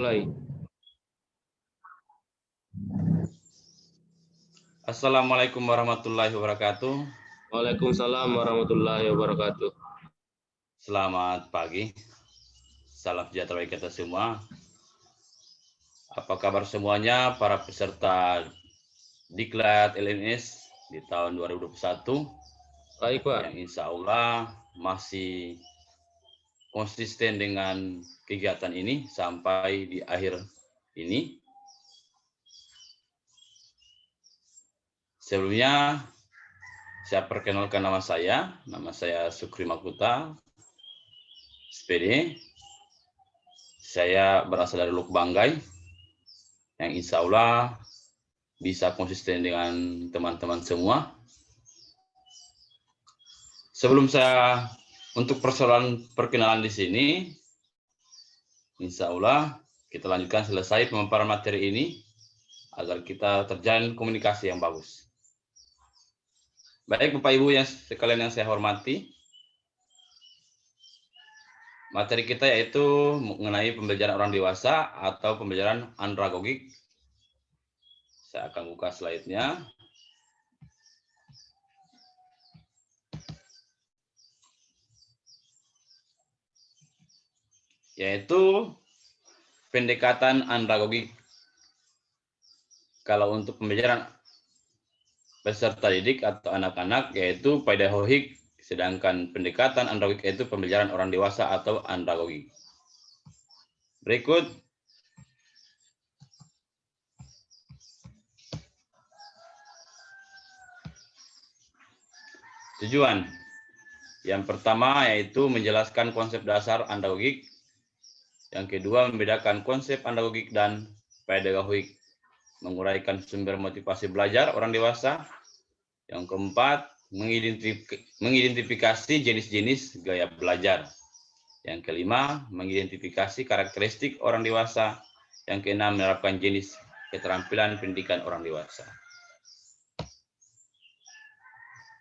Mulai. Assalamualaikum warahmatullahi wabarakatuh. Waalaikumsalam warahmatullahi wabarakatuh. Selamat pagi. Salam sejahtera bagi kita semua. Apa kabar semuanya para peserta Diklat LMS di tahun 2021? Baik, Pak. Yang insya Allah masih konsisten dengan kegiatan ini sampai di akhir ini. Sebelumnya saya perkenalkan nama saya Sukri Makuta, SPD. Saya berasal dari Luk Banggai, yang insya Allah bisa konsisten dengan teman-teman semua. Sebelum saya untuk perkenalan di sini, insya Allah kita lanjutkan selesai pemaparan materi ini agar kita terjalin komunikasi yang bagus. Baik Bapak Ibu yang sekalian yang saya hormati, materi kita yaitu mengenai pembelajaran orang dewasa atau pembelajaran andragogik. Saya akan buka slide-nya. Yaitu pendekatan andragogik. Kalau untuk pembelajaran peserta didik atau anak-anak yaitu pedagogik, sedangkan pendekatan andragogik yaitu pembelajaran orang dewasa atau andragogik. Berikut tujuan. Yang pertama yaitu menjelaskan konsep dasar andragogik. Yang kedua membedakan konsep andragogik dan pedagogik. Menguraikan sumber motivasi belajar orang dewasa. Yang keempat, mengidentifikasi jenis-jenis gaya belajar. Yang kelima, mengidentifikasi karakteristik orang dewasa. Yang keenam, menerapkan jenis keterampilan pendidikan orang dewasa.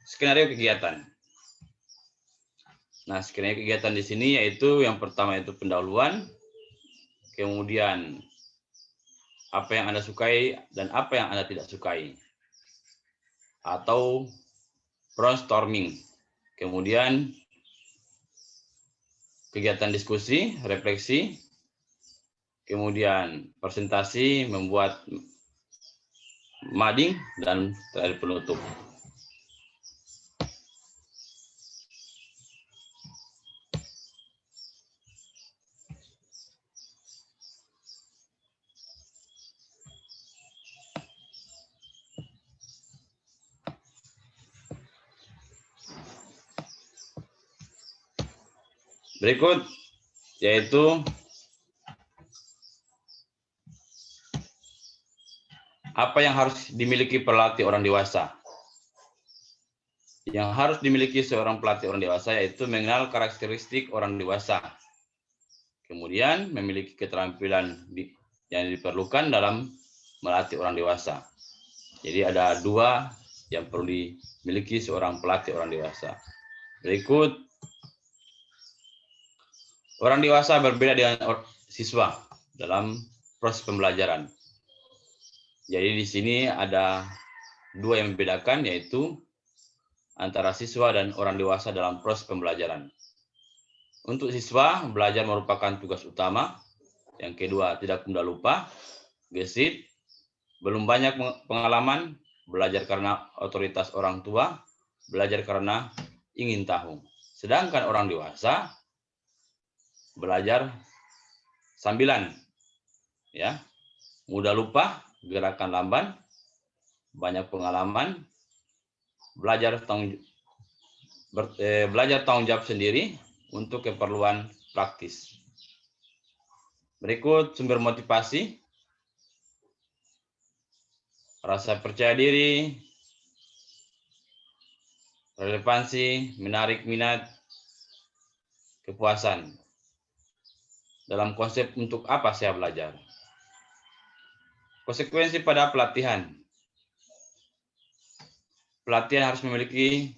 Skenario kegiatan. Nah, skenario kegiatan di sini yaitu yang pertama itu pendahuluan, kemudian apa yang Anda sukai dan apa yang Anda tidak sukai, atau brainstorming. Kemudian kegiatan diskusi, refleksi, kemudian presentasi, membuat mading, dan terakhir penutup. Berikut yaitu apa yang harus dimiliki pelatih orang dewasa. Yang harus dimiliki seorang pelatih orang dewasa yaitu mengenal karakteristik orang dewasa. Kemudian memiliki keterampilan yang diperlukan dalam melatih orang dewasa. Jadi ada dua yang perlu dimiliki seorang pelatih orang dewasa. Berikut, orang dewasa berbeda dengan siswa dalam proses pembelajaran. Jadi di sini ada dua yang membedakan, yaitu antara siswa dan orang dewasa dalam proses pembelajaran. Untuk siswa, belajar merupakan tugas utama. Yang kedua, tidak mudah lupa, gesit, belum banyak pengalaman, belajar karena otoritas orang tua, belajar karena ingin tahu. Sedangkan orang dewasa belajar sambilan, ya, mudah lupa, gerakan lamban, banyak pengalaman, belajar tanggung jawab sendiri untuk keperluan praktis. Berikut sumber motivasi, rasa percaya diri, relevansi, menarik minat, kepuasan. Dalam konsep untuk apa saya belajar? Konsekuensi pada pelatihan. Pelatihan harus memiliki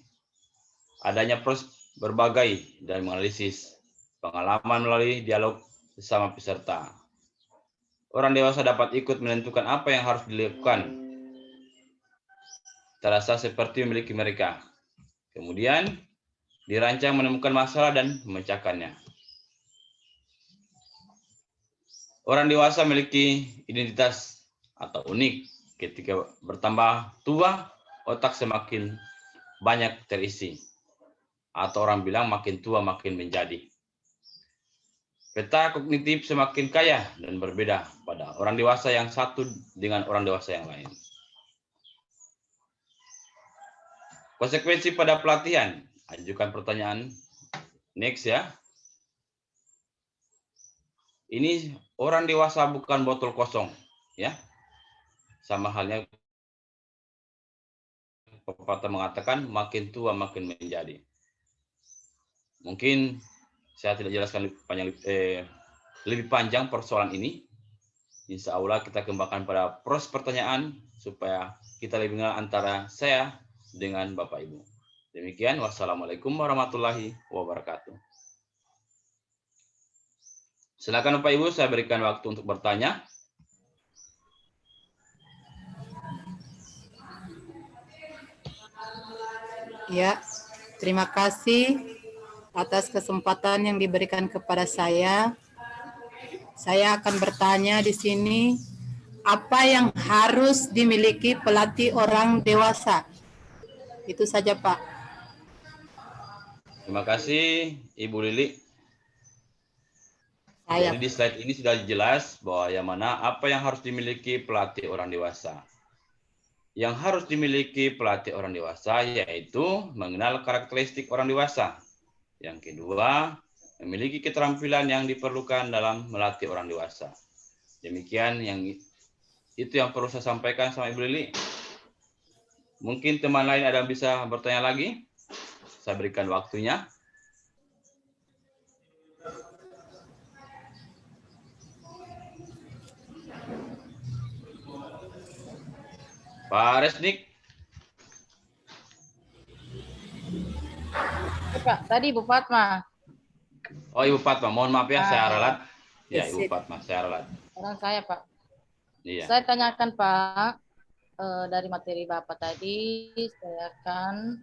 adanya proses berbagai dan menganalisis pengalaman melalui dialog bersama peserta. orang dewasa dapat ikut menentukan apa yang harus dilakukan, terasa seperti memiliki mereka. Kemudian, dirancang menemukan masalah dan memecahkannya. Orang dewasa memiliki identitas atau unik. Ketika bertambah tua, otak semakin banyak terisi. Atau orang bilang makin tua makin menjadi. Peta kognitif semakin kaya dan berbeda pada orang dewasa yang satu dengan orang dewasa yang lain. Konsekuensi pada pelatihan. Ajukan pertanyaan. Next ya. Ini orang dewasa bukan botol kosong, ya. Sama halnya pepatah mengatakan makin tua makin menjadi. Mungkin saya tidak jelaskan lebih panjang persoalan ini. Insya Allah kita kembangkan pada proses pertanyaan supaya kita lebih mengenal antara saya dengan Bapak Ibu. Demikian, wassalamualaikum warahmatullahi wabarakatuh. Silakan Bapak Ibu, saya berikan waktu untuk bertanya. Ya, terima kasih atas kesempatan yang diberikan kepada saya. Saya akan bertanya di sini, apa yang harus dimiliki pelatih orang dewasa? Itu saja, Pak. Terima kasih, Ibu Lili. Jadi di slide ini sudah jelas bahwa yang mana apa yang harus dimiliki pelatih orang dewasa. Yang harus dimiliki pelatih orang dewasa yaitu mengenal karakteristik orang dewasa. Yang kedua, memiliki keterampilan yang diperlukan dalam melatih orang dewasa. Demikian itu yang perlu saya sampaikan sama Ibu Lili. Mungkin teman lain ada yang bisa bertanya lagi? Saya berikan waktunya. Pak Resnik. Pak, tadi Ibu Fatma. Oh, Ibu Fatma, mohon maaf ya, saya ralat. Ya, Yes, Ibu Fatma, saya ralat. Orang saya, Pak. Iya. Saya tanyakan, Pak, dari materi Bapak tadi, saya akan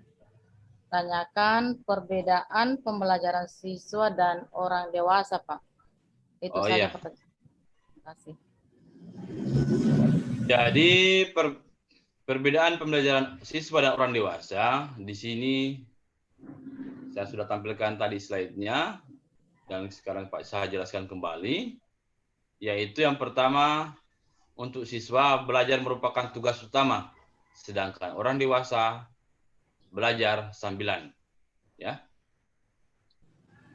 tanyakan perbedaan pembelajaran siswa dan orang dewasa, Pak. Itu Oh, saja iya. pertanyaan. Terima kasih. Jadi perbedaan pembelajaran siswa dan orang dewasa di sini saya sudah tampilkan tadi slide-nya dan sekarang Pak saya jelaskan kembali, yaitu yang pertama untuk siswa belajar merupakan tugas utama, sedangkan orang dewasa belajar sambilan, ya.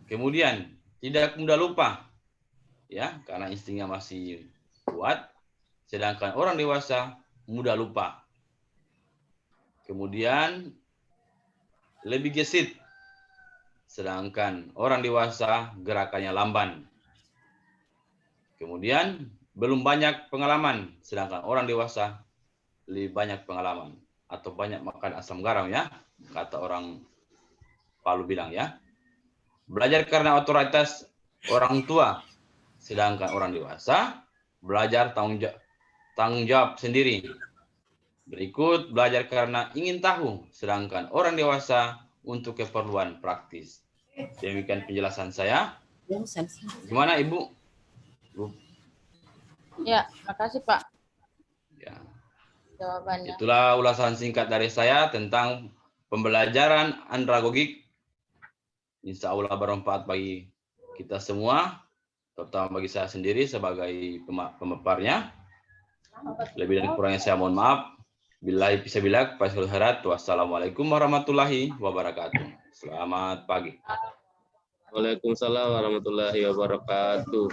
Kemudian tidak mudah lupa, ya, karena instingnya masih kuat, sedangkan orang dewasa mudah lupa. Kemudian lebih gesit, sedangkan orang dewasa gerakannya lamban. Kemudian belum banyak pengalaman, sedangkan orang dewasa lebih banyak pengalaman atau banyak makan asam garam, ya, kata orang Palu bilang, ya. Belajar karena otoritas orang tua, sedangkan orang dewasa belajar tanggung jawab sendiri. Berikut belajar karena ingin tahu, sedangkan orang dewasa untuk keperluan praktis. Demikian penjelasan saya. Gimana Ibu? Ya, makasih Pak. Ya. Jawabannya. Itulah ulasan singkat dari saya tentang pembelajaran andragogik. Insya Allah bermanfaat bagi kita semua, terutama bagi saya sendiri sebagai pemaparnya. Lebih dan kurangnya saya mohon maaf. Billahi fisabilillah, wassalamualaikum warahmatullahi wabarakatuh. Selamat pagi. Waalaikumsalam warahmatullahi wabarakatuh.